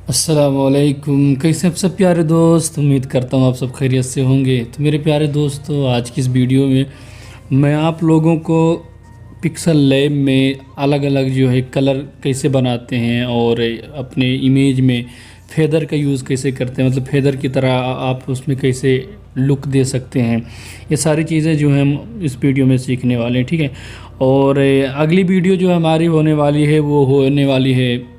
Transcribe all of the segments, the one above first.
अस्सलामुअलैकुम। कैसे आप सब प्यारे दोस्त, उम्मीद करता हूँ आप सब खैरियत से होंगे। तो मेरे प्यारे दोस्तों, आज की इस वीडियो में मैं आप लोगों को पिक्सल लैब में अलग अलग जो है कलर कैसे बनाते हैं और अपने इमेज में फेदर का यूज़ कैसे करते हैं, मतलब फेदर की तरह आप उसमें कैसे लुक दे सकते हैं, ये सारी चीज़ें जो हैं हम इस वीडियो में सीखने वाले हैं। ठीक है। और अगली वीडियो जो हमारी होने वाली है वो होने वाली है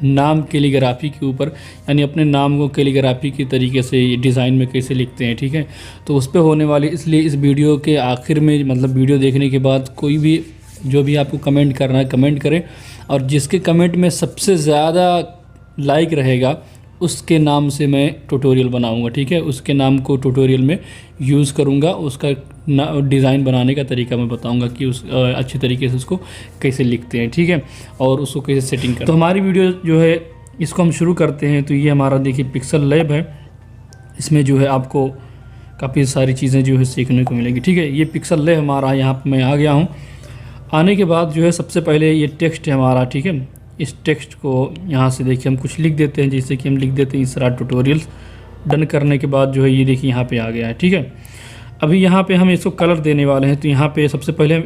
नाम कैलीग्राफी के ऊपर, यानी अपने नाम को कैलीग्राफी के तरीके से डिज़ाइन में कैसे लिखते हैं। ठीक है। तो उस पे होने वाली, इसलिए इस वीडियो के आखिर में, मतलब वीडियो देखने के बाद कोई भी जो भी आपको कमेंट करना है कमेंट करें, और जिसके कमेंट में सबसे ज़्यादा लाइक रहेगा उसके नाम से मैं ट्यूटोरियल बनाऊंगा। ठीक है। उसके नाम को ट्यूटोरियल में यूज़ करूंगा, उसका डिज़ाइन बनाने का तरीका मैं बताऊंगा कि उस अच्छे तरीके से उसको कैसे लिखते हैं। ठीक है। और उसको कैसे सेटिंग करते हैं। तो हमारी वीडियो जो है इसको हम शुरू करते हैं। तो ये हमारा देखिए पिक्सल लैब है, इसमें जो है आपको काफ़ी सारी चीज़ें जो है सीखने को मिलेंगी। ठीक है। ये पिक्सल लैब हमारा, यहाँ पर मैं आ गया हूँ। आने के बाद जो है सबसे पहले ये टेक्स्ट है हमारा। ठीक है। इस टेक्स्ट को यहाँ से देखिए हम कुछ लिख देते हैं, जैसे कि हम लिख देते हैं इस तरह ट्यूटोरियल्स। डन करने के बाद जो है ये देखिए यहाँ पे आ गया है। ठीक है। अभी यहाँ पे हम इसको कलर देने वाले हैं, तो यहाँ पे सबसे पहले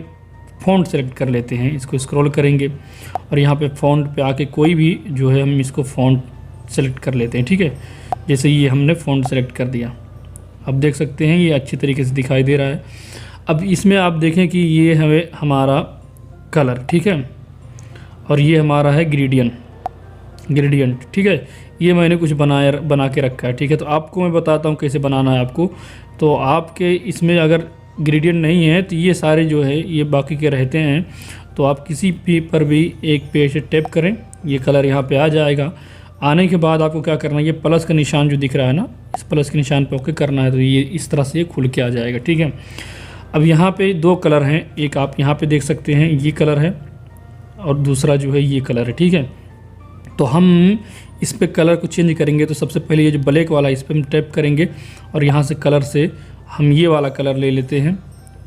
फ़ॉन्ट सेलेक्ट कर लेते हैं। इसको स्क्रॉल करेंगे और यहाँ पे फ़ॉन्ट पे आके कोई भी जो है हम इसको फ़ॉन्ट सेलेक्ट कर लेते हैं। ठीक है। जैसे ये हमने फ़ॉन्ट सेलेक्ट कर दिया, अब देख सकते हैं ये अच्छी तरीके से दिखाई दे रहा है। अब इसमें आप देखें कि ये हमें हमारा कलर, ठीक है, और ये हमारा है ग्रेडियंट। ठीक है। ये मैंने कुछ बना के रखा है। ठीक है। तो आपको मैं बताता हूँ कैसे बनाना है आपको। तो आपके इसमें अगर ग्रेडियंट नहीं है तो ये सारे जो है ये बाकी के रहते हैं, तो आप किसी भी पर भी एक पेज से टैप करें, ये कलर यहाँ पे आ जाएगा। आने के बाद आपको क्या करना है, ये प्लस का निशान जो दिख रहा है ना, इस प्लस के निशान पर ओके करना है, तो ये इस तरह से खुल के आ जाएगा। ठीक है। अब यहाँ पे दो कलर हैं, एक आप यहाँ पे देख सकते हैं ये कलर है और दूसरा जो है ये कलर है। ठीक है। तो हम इस पे कलर को चेंज करेंगे, तो सबसे पहले ये जो ब्लैक वाला इस पर हम टैप करेंगे और यहाँ से कलर से हम ये वाला कलर ले लेते हैं,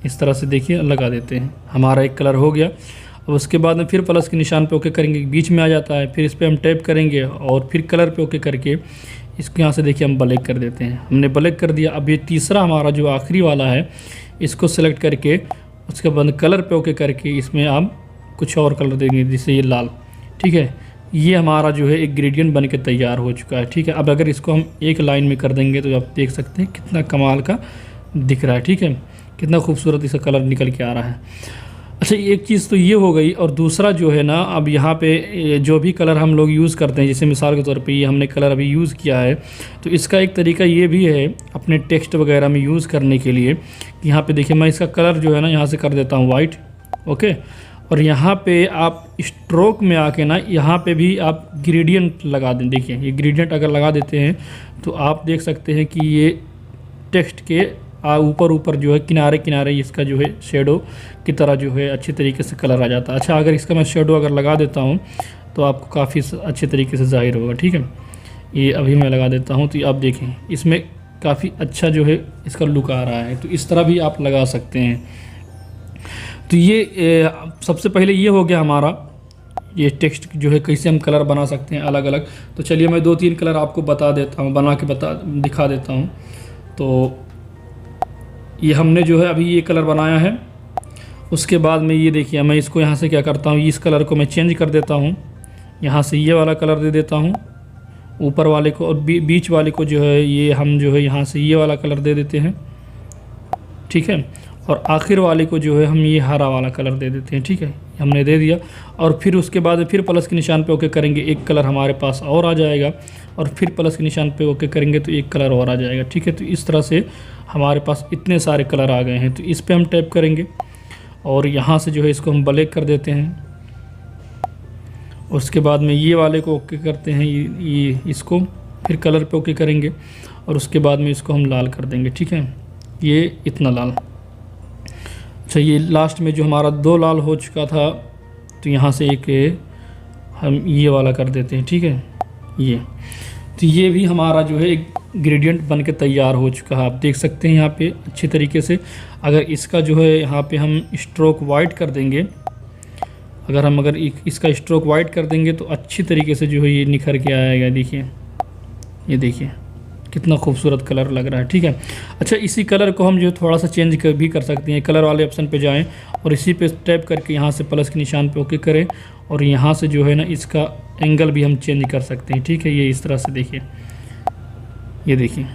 इस तरह से देखिए लगा देते हैं, हमारा एक कलर हो गया। अब उसके बाद में फिर प्लस के निशान पे ओके करेंगे, बीच में आ जाता है, फिर इस पर हम टैप करेंगे और फिर कलर पे ओके करके इसको यहाँ से देखिए हम ब्लैक कर देते हैं। हमने ब्लैक कर दिया। अब ये तीसरा हमारा जो आखिरी वाला है, इसको सेलेक्ट करके उसके बाद कलर पे ओके करके इसमें आप कुछ और कलर देंगे, जैसे ये लाल। ठीक है। ये हमारा जो है एक ग्रेडियंट बन के तैयार हो चुका है। ठीक है। अब अगर इसको हम एक लाइन में कर देंगे तो आप देख सकते हैं कितना कमाल का दिख रहा है। ठीक है। कितना खूबसूरत इसका कलर निकल के आ रहा है। अच्छा, एक चीज़ तो ये हो गई, और दूसरा जो है ना, अब यहाँ पे जो भी कलर हम लोग यूज़ करते हैं, जैसे मिसाल के तौर पे ये हमने कलर अभी यूज़ किया है, तो इसका एक तरीका ये भी है अपने टेक्स्ट वगैरह में यूज़ करने के लिए। यहाँ पे देखिए मैं इसका कलर जो है ना यहाँ से कर देता हूँ वाइट, ओके, और यहाँ पे आप स्ट्रोक में आके ना यहाँ पे भी आप ग्रेडियंट लगा दें। देखिए ये ग्रेडियंट अगर लगा देते हैं तो आप देख सकते हैं कि ये टेक्स्ट के ऊपर जो है किनारे किनारे इसका जो है शेडो की तरह जो है अच्छे तरीके से कलर आ जाता है। अच्छा, अगर इसका मैं शेडो अगर लगा देता हूँ तो आपको काफ़ी अच्छे तरीके से ज़ाहिर होगा। ठीक है। ये अभी मैं लगा देता हूँ, तो आप देखें इसमें काफ़ी अच्छा जो है इसका लुक आ रहा है। तो इस तरह भी आप लगा सकते हैं। तो ये सबसे पहले ये हो गया हमारा ये टेक्स्ट जो है कैसे हम कलर बना सकते हैं अलग अलग। तो चलिए मैं 2-3 कलर आपको बता देता हूँ, बना के दिखा देता हूँ। तो ये हमने जो है अभी ये कलर बनाया है। उसके बाद में ये देखिए मैं इसको यहाँ से क्या करता हूँ, इस कलर को मैं चेंज कर देता हूँ, यहाँ से ये वाला कलर दे देता हूँ ऊपर वाले को, और बीच वाले को जो है ये हम जो है यहाँ से ये वाला कलर दे देते हैं। ठीक है। और आखिर वाले को जो है हम ये हरा वाला कलर दे देते हैं। ठीक है। हमने दे दिया, और फिर उसके बाद फिर प्लस के निशान पे ओके करेंगे, एक कलर हमारे पास और आ जाएगा, और फिर प्लस के निशान पे ओके करेंगे तो एक कलर और आ जाएगा। ठीक है। तो इस तरह से हमारे पास इतने सारे कलर आ गए हैं। तो इस पे हम टैप करेंगे और यहाँ से जो है इसको हम ब्लैक कर देते हैं। उसके बाद में ये वाले को ओके करते हैं, ये इसको फिर कलर पे ओके करेंगे, और उसके बाद में इसको हम लाल कर देंगे। ठीक है। ये इतना लाल। अच्छा, ये लास्ट में जो हमारा 2 लाल हो चुका था, तो यहाँ से एक हम ये वाला कर देते हैं। ठीक है। ये तो ये भी हमारा जो है एक ग्रेडियंट बन के तैयार हो चुका है। आप देख सकते हैं यहाँ पे अच्छी तरीके से। अगर इसका जो है यहाँ पे हम स्ट्रोक वाइट कर देंगे, अगर इसका स्ट्रोक वाइट कर देंगे तो अच्छी तरीके से जो है ये निखर के आएगा। देखिए, ये देखिए कितना खूबसूरत कलर लग रहा है। ठीक है, अच्छा इसी कलर को हम जो थोड़ा सा चेंज भी कर सकते हैं। कलर वाले ऑप्शन पे जाएं और इसी पे टैप करके यहाँ से प्लस के निशान पे ओके करें और यहाँ से जो है ना इसका एंगल भी हम चेंज कर सकते हैं। ठीक है, ये इस तरह से देखिए, ये देखिए।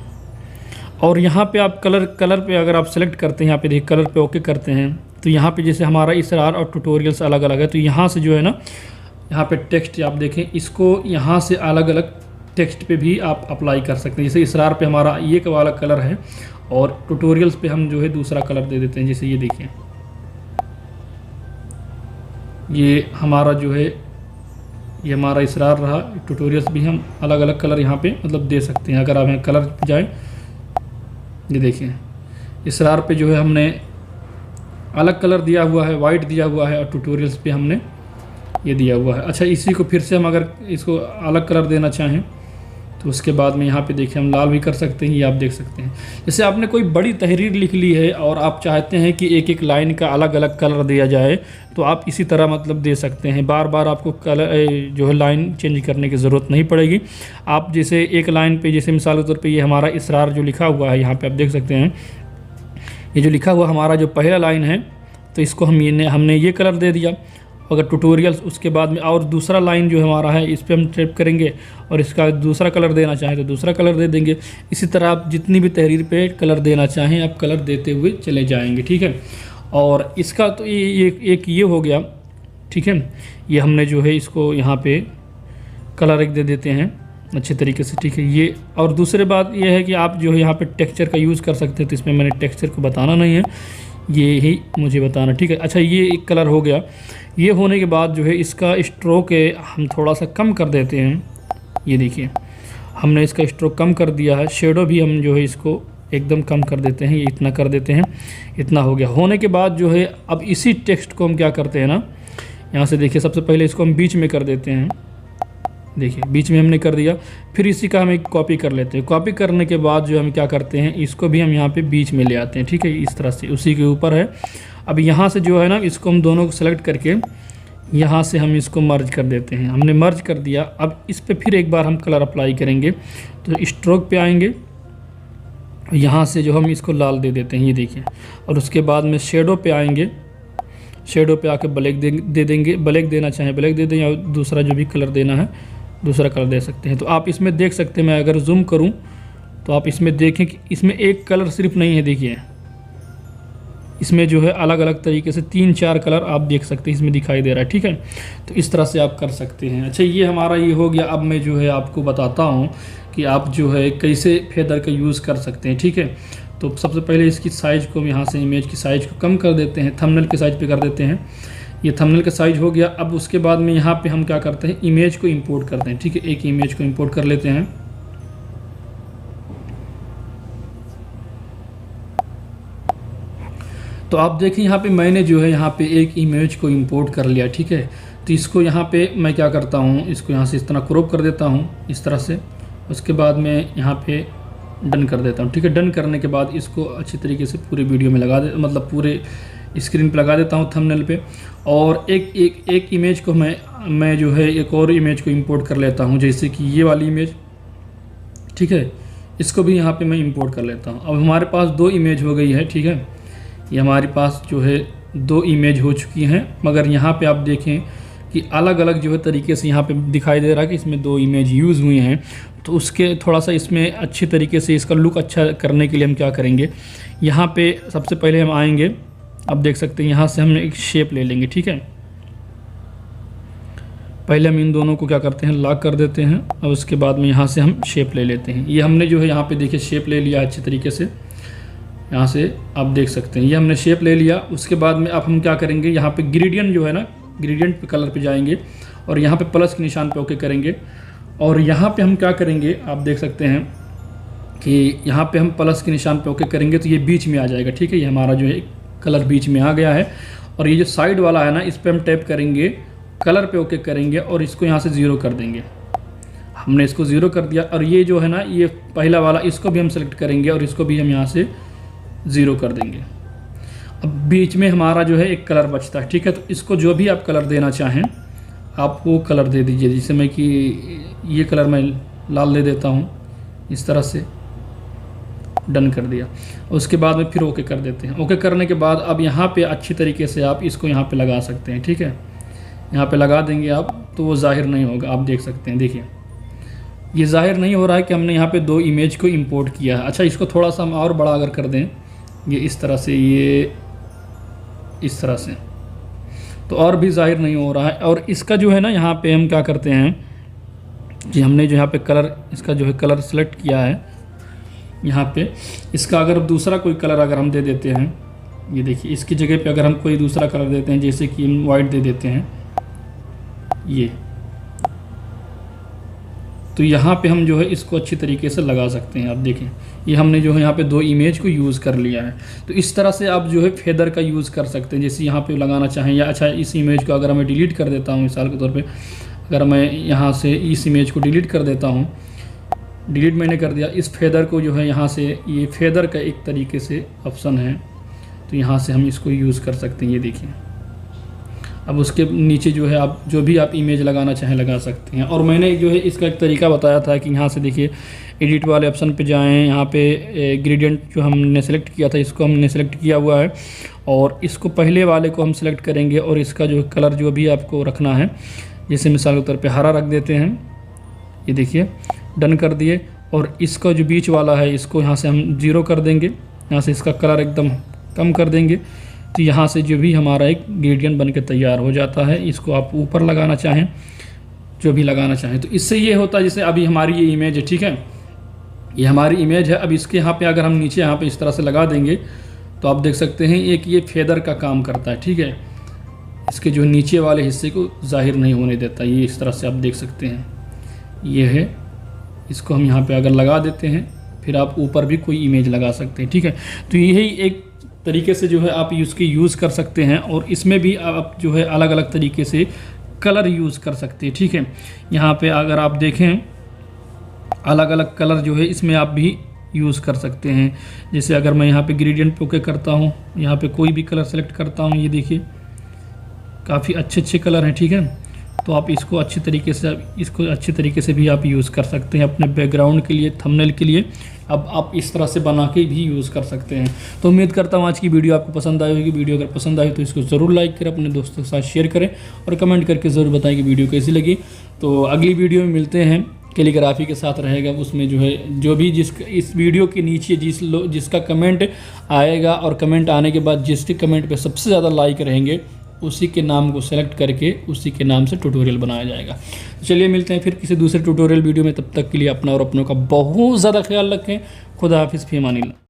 और यहाँ पे आप कलर पे अगर आप सेलेक्ट करते हैं, यहाँ पे देखिए कलर पे ओके करते हैं तो यहाँ पे जैसे हमारा इसरार और ट्यूटोरियल्स अलग अलग है, तो यहाँ से जो है ना यहाँ पे टेक्स्ट आप देखें, इसको यहाँ से अलग अलग टेक्स्ट पे भी आप अप्लाई कर सकते हैं। जैसे इसरार पे हमारा ये वाला कलर है और ट्यूटोरियल्स पे हम जो है दूसरा कलर दे देते हैं। जैसे ये देखिए, ये हमारा जो है ये हमारा इसरार रहा, ट्यूटोरियल्स भी हम अलग अलग कलर यहाँ पे मतलब दे सकते हैं। अगर आप कलर पे जाएँ, ये देखिए इसरार पे जो है हमने अलग कलर दिया हुआ है, वाइट दिया हुआ है, और ट्यूटोरियल्स पे हमने ये दिया हुआ है। अच्छा इसी को फिर से हम अगर इसको अलग कलर देना चाहें तो उसके बाद में यहाँ पे देखिए हम लाल भी कर सकते हैं, ये आप देख सकते हैं। जैसे आपने कोई बड़ी तहरीर लिख ली है और आप चाहते हैं कि एक एक लाइन का अलग अलग कलर दिया जाए तो आप इसी तरह मतलब दे सकते हैं। बार बार आपको कलर जो है लाइन चेंज करने की ज़रूरत नहीं पड़ेगी। आप जैसे एक लाइन पे, जैसे मिसाल के तौर पे ये हमारा इसरार जो लिखा हुआ है, यहाँ पे आप देख सकते हैं ये जो लिखा हुआ हमारा जो पहला लाइन है, तो इसको हमने ये कलर दे दिया। अगर ट्यूटोरियल्स उसके बाद में और दूसरा लाइन जो हमारा है इस पर हम टैप करेंगे और इसका दूसरा कलर देना चाहें तो दूसरा कलर दे देंगे। इसी तरह आप जितनी भी तहरीर पे कलर देना चाहें आप कलर देते हुए चले जाएंगे। ठीक है, और इसका तो एक ये हो गया। ठीक है, ये हमने जो है इसको यहाँ पे कलर एक दे देते हैं अच्छे तरीके से। ठीक है, ये और दूसरी बात ये है कि आप जो है यहाँ पे टेक्सचर का यूज़ कर सकते हैं, तो इसमें मैंने टेक्सचर को बताना नहीं है, ये ही मुझे बताना। ठीक है, अच्छा ये एक कलर हो गया। ये होने के बाद जो है इसका स्ट्रोक है हम थोड़ा सा कम कर देते हैं। ये देखिए हमने इसका स्ट्रोक कम कर दिया है। शेडो भी हम जो है इसको एकदम कम कर देते हैं, ये इतना कर देते हैं, इतना हो गया। होने के बाद जो है अब इसी टेक्स्ट को हम क्या करते हैं ना, यहाँ से देखिए सबसे पहले इसको हम बीच में कर देते हैं। देखिए बीच में हमने कर दिया, फिर इसी का हम एक कॉपी कर लेते हैं। कॉपी करने के बाद जो हम क्या करते हैं, इसको भी हम यहाँ पे बीच में ले आते हैं। ठीक है, इस तरह से उसी के ऊपर है। अब यहाँ से जो है ना इसको हम दोनों को सेलेक्ट करके यहाँ से हम इसको मर्ज कर देते हैं। हमने मर्ज कर दिया। अब इस पर फिर एक बार हम कलर अप्लाई करेंगे, तो स्ट्रोक पे आएंगे, यहाँ से जो हम इसको लाल दे देते हैं, ये देखिए। और उसके बाद में शेडो पे आएंगे, शेडो पे आके ब्लैक दे देंगे। ब्लैक देना चाहें ब्लैक दे दें, या दूसरा जो भी कलर देना है दूसरा कलर दे सकते हैं। तो आप इसमें देख सकते हैं, मैं अगर जूम करूं तो आप इसमें देखें कि इसमें एक कलर सिर्फ नहीं है। देखिए इसमें जो है अलग अलग तरीके से 3-4 कलर आप देख सकते हैं इसमें दिखाई दे रहा है। ठीक है, तो इस तरह से आप कर सकते हैं। अच्छा ये हमारा ये हो गया। अब मैं जो है आपको बताता हूँ कि आप जो है कैसे फेदर का यूज़ कर सकते हैं। ठीक है, तो सबसे पहले इसकी साइज़ को हम यहाँ से इमेज की साइज़ को कम कर देते हैं, थंबनेल के साइज़ पे कर देते हैं। ये थंबनेल का साइज़ हो गया। अब उसके बाद में यहाँ पे हम क्या करते हैं, इमेज को इंपोर्ट करते हैं। ठीक है, एक इमेज को इंपोर्ट कर लेते हैं। तो आप देखें यहाँ पे मैंने जो है यहाँ पे एक इमेज को इंपोर्ट कर लिया। ठीक है, तो इसको यहाँ पे मैं क्या करता हूँ, इसको यहाँ से इस तरह क्रॉप कर देता हूँ इस तरह से। उसके बाद में यहाँ पे डन कर देता हूँ। ठीक है, डन करने के बाद इसको अच्छी तरीके से पूरे वीडियो में लगा दे, मतलब पूरे स्क्रीन पे लगा देता हूँ थंबनेल पे। और एक इमेज को मैं जो है एक और इमेज को इंपोर्ट कर लेता हूँ, जैसे कि ये वाली इमेज। ठीक है, इसको भी यहाँ पे मैं इंपोर्ट कर लेता हूँ। अब हमारे पास 2 इमेज हो गई है। ठीक है, ये हमारे पास जो है 2 इमेज हो चुकी हैं, मगर यहाँ पे आप देखें कि अलग अलग जो है तरीके से यहाँ पे दिखाई दे रहा है कि इसमें 2 इमेज यूज़ हुई हैं। तो उसके थोड़ा सा इसमें अच्छी तरीके से इसका लुक अच्छा करने के लिए हम क्या करेंगे, यहाँ पे सबसे पहले हम आएंगे। अब देख सकते हैं यहाँ से हम एक शेप ले लेंगे। ठीक है, पहले हम इन दोनों को क्या करते हैं, लॉक कर देते हैं। और उसके बाद में यहाँ से हम शेप ले लेते हैं। ये हमने जो है यहाँ पे देखिए शेप ले लिया अच्छी तरीके से। यहाँ से आप देख सकते हैं ये हमने शेप ले लिया। उसके बाद में अब हम क्या करेंगे, यहाँ पे ग्रेडियंट जो है ना, ग्रेडियंट पे कलर पे जाएंगे और यहाँ पे प्लस के निशान पे ओके करेंगे। और यहाँ पे हम क्या करेंगे, आप देख सकते हैं कि यहाँ पे हम प्लस के निशान पे ओके करेंगे तो ये बीच में आ जाएगा। ठीक है, ये हमारा जो है कलर बीच में आ गया है। और ये जो साइड वाला है ना, इस पर हम टैप करेंगे, कलर पे ओके करेंगे और इसको यहाँ से 0 कर देंगे। हमने इसको 0 कर दिया। और ये जो है ना, ये पहला वाला, इसको भी हम सेलेक्ट करेंगे और इसको भी हम यहाँ से 0 कर देंगे। अब बीच में हमारा जो है एक कलर बचता है, ठीक है। तो इसको जो भी आप कलर देना चाहें आप वो कलर दे दीजिए। जैसे मैं कि ये कलर मैं लाल दे देता हूँ, इस तरह से डन कर दिया। उसके बाद में फिर ओके कर देते हैं। ओके करने के बाद अब यहाँ पे अच्छी तरीके से आप इसको यहाँ पे लगा सकते हैं, ठीक है। यहाँ पे लगा देंगे आप तो वो ज़ाहिर नहीं होगा, आप देख सकते हैं। देखिए ये ज़ाहिर नहीं हो रहा है कि हमने यहाँ पे 2 इमेज को इंपोर्ट किया है। अच्छा, इसको थोड़ा सा हम और बड़ा अगर कर दें, ये इस तरह से, ये इस तरह से, तो और भी ज़ाहिर नहीं हो रहा है। और इसका जो है ना, यहाँ पे हम क्या करते हैं कि हमने जो यहाँ पे कलर, इसका जो है कलर सेलेक्ट किया है, यहाँ पे इसका अगर दूसरा कोई कलर अगर हम दे देते हैं, ये देखिए इसकी जगह पे अगर हम कोई दूसरा कलर देते हैं, जैसे कि हम वाइट दे देते हैं ये, तो यहाँ पे हम जो है इसको अच्छी तरीके से लगा सकते हैं। आप देखें ये हमने जो है यहाँ पे 2 इमेज को यूज़ कर लिया है। तो इस तरह से आप जो है फेदर का यूज़ कर सकते हैं, जैसे यहाँ पे लगाना चाहें। या अच्छा, इस इमेज को अगर मैं डिलीट कर देता हूँ, मिसाल के तौर पे अगर मैं यहाँ से इस इमेज को डिलीट कर देता हूँ, डिलीट मैंने कर दिया, इस फेदर को जो है यहाँ से, ये फेदर का एक तरीके से ऑप्शन है, तो यहाँ से हम इसको यूज़ कर सकते हैं। ये देखिए अब उसके नीचे जो है आप जो भी आप इमेज लगाना चाहें लगा सकते हैं। और मैंने जो है इसका एक तरीका बताया था कि यहाँ से देखिए एडिट वाले ऑप्शन पे जाएं, यहाँ पे ग्रेडियंट जो हमने सेलेक्ट किया था इसको हमने सेलेक्ट किया हुआ है, और इसको पहले वाले को हम सेलेक्ट करेंगे और इसका जो कलर जो भी आपको रखना है, जैसे मिसाल के तौर पे हरा रख देते हैं। ये देखिए डन कर दिए। और इसका जो बीच वाला है इसको यहाँ से हम 0 कर देंगे, यहाँ से इसका कलर एकदम कम कर देंगे। तो यहाँ से जो भी हमारा एक ग्रेडियंट बन के तैयार हो जाता है। इसको आप ऊपर लगाना चाहें, जो भी लगाना चाहें। तो इससे ये होता है, जैसे अभी हमारी ये इमेज है, ठीक है, ये हमारी इमेज है। अब इसके यहाँ पे अगर हम नीचे यहाँ पे इस तरह से लगा देंगे तो आप देख सकते हैं एक ये फेदर का काम करता है, ठीक है। इसके जो नीचे वाले हिस्से को जाहिर नहीं होने देता, ये इस तरह से आप देख सकते हैं। ये है, इसको हम यहाँ पे अगर लगा देते हैं, फिर आप ऊपर भी कोई इमेज लगा सकते हैं, ठीक है। तो यही एक तरीके से जो है आप इसकी यूज़ कर सकते हैं। और इसमें भी आप जो है अलग अलग तरीके से कलर यूज़ कर सकते हैं, ठीक है। यहाँ पे अगर आप देखें अलग अलग कलर जो है इसमें आप भी यूज़ कर सकते हैं। जैसे अगर मैं यहाँ पे ग्रेडियंट पे ओके करता हूँ, यहाँ पे कोई भी कलर सेलेक्ट करता हूँ, ये देखिए काफ़ी अच्छे कलर हैं, ठीक है। तो आप इसको अच्छी तरीके से भी आप यूज़ कर सकते हैं अपने बैकग्राउंड के लिए, थंबनेल के लिए। अब आप इस तरह से बना के भी यूज़ कर सकते हैं। तो उम्मीद करता हूँ आज की वीडियो आपको पसंद आई होगी। वीडियो अगर पसंद आई तो इसको ज़रूर लाइक करें, अपने दोस्तों के साथ शेयर करें और कमेंट करके ज़रूर बताएं कि वीडियो कैसी लगी। तो अगली वीडियो में मिलते हैं, कैलीग्राफी के साथ रहेगा। उसमें जो है जो भी इस वीडियो के नीचे जिसका कमेंट आएगा और कमेंट आने के बाद जिसके कमेंट पे सबसे ज़्यादा लाइक रहेंगे उसी के नाम को सेलेक्ट करके उसी के नाम से ट्यूटोरियल बनाया जाएगा। तो चलिए मिलते हैं फिर किसी दूसरे ट्यूटोरियल वीडियो में। तब तक के लिए अपना और अपनों का बहुत ज़्यादा ख्याल रखें। खुदा हाफिज़, फ़ी अमानिल्लाह।